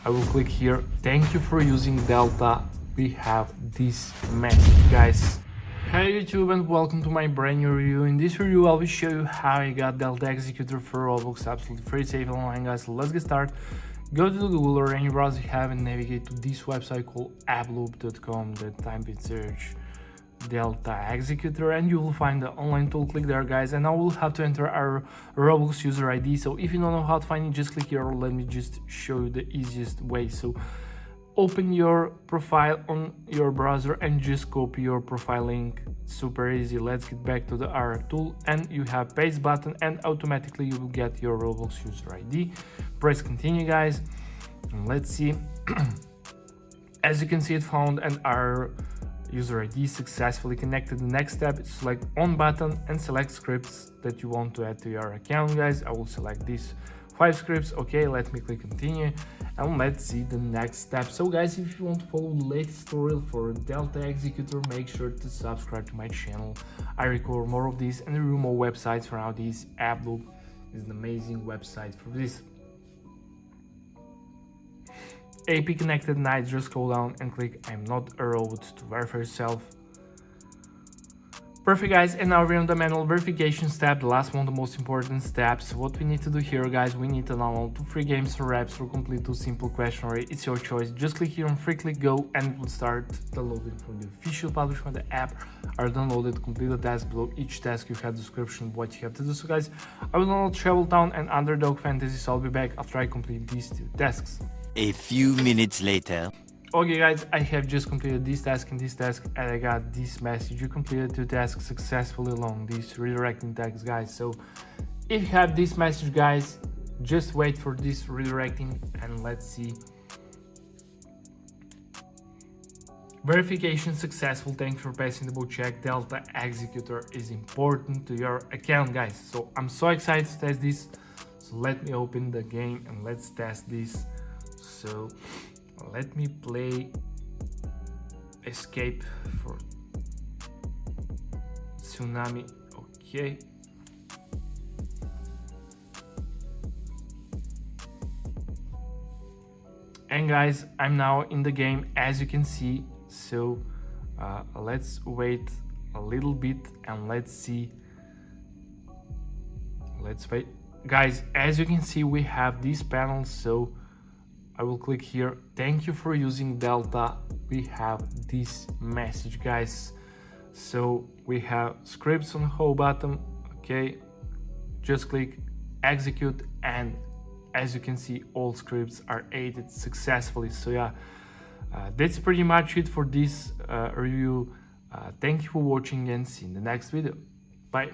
I will click here. Thank you for using Delta. We have this message, guys. Hey YouTube, and welcome to my brand new review. In this review I will show you how I got Delta Executor for Roblox absolutely free, safe and online, guys. So let's get started. Go to Google or any browser you have and navigate to this website called apploop.com. Then type in search Delta Executor and you will find the online tool. Click there, guys, and now we'll have to enter our Roblox user ID. So if you don't know how to find it, just click here, or let me just show you the easiest way. So open your profile on your browser and just copy your profile link. Super easy. Let's get back to our tool and you have paste button and automatically you will get your Roblox user ID. Press continue, guys, and let's see. As you can see, it found and our user ID successfully connected. The next step is select on button and select scripts that you want to add to your account, guys. I will select these 5 scripts. Okay, let me click continue and let's see the next step. So guys, if you want to follow the latest tutorial for Delta Executor, make sure to subscribe to my channel. I record more of these and review more websites for now. This Apploop is an amazing website for this. AP connected, nice. Just scroll down and click I'm not a robot to verify yourself. Perfect, guys, and now we're on the manual verification step, the last one, the most important steps. What we need to do here, guys, we need to download 2 free games or apps or complete 2 simple questionnaire. It's your choice. Just click here on free, click go, and it will start downloading from the official publisher. The app are downloaded. Complete the task below. Each task you have description of what you have to do. So guys, I will download Travel Town and Underdog Fantasy, so I'll be back after I complete these 2 tasks. A few minutes later. Okay guys, I have just completed this task and this task and I got this message: you completed 2 tasks successfully along these redirecting tags, guys. So if you have this message, guys, just wait for this redirecting and let's see. Verification successful. Thanks for passing the boot check. Delta Executor is important to your account, guys. So I'm so excited to test this. So let me open the game and let's test this. So let me play Escape for Tsunami. Okay. And guys, I'm now in the game, as you can see. So let's wait a little bit and let's see. Let's wait, guys. As you can see, we have these panels. So I will click here. Thank you for using Delta. We have this message, guys. So we have scripts on the whole bottom. Okay, just click execute and as you can see, all scripts are added successfully. So yeah, that's pretty much it for this review. Thank you for watching and see you in the next video. Bye.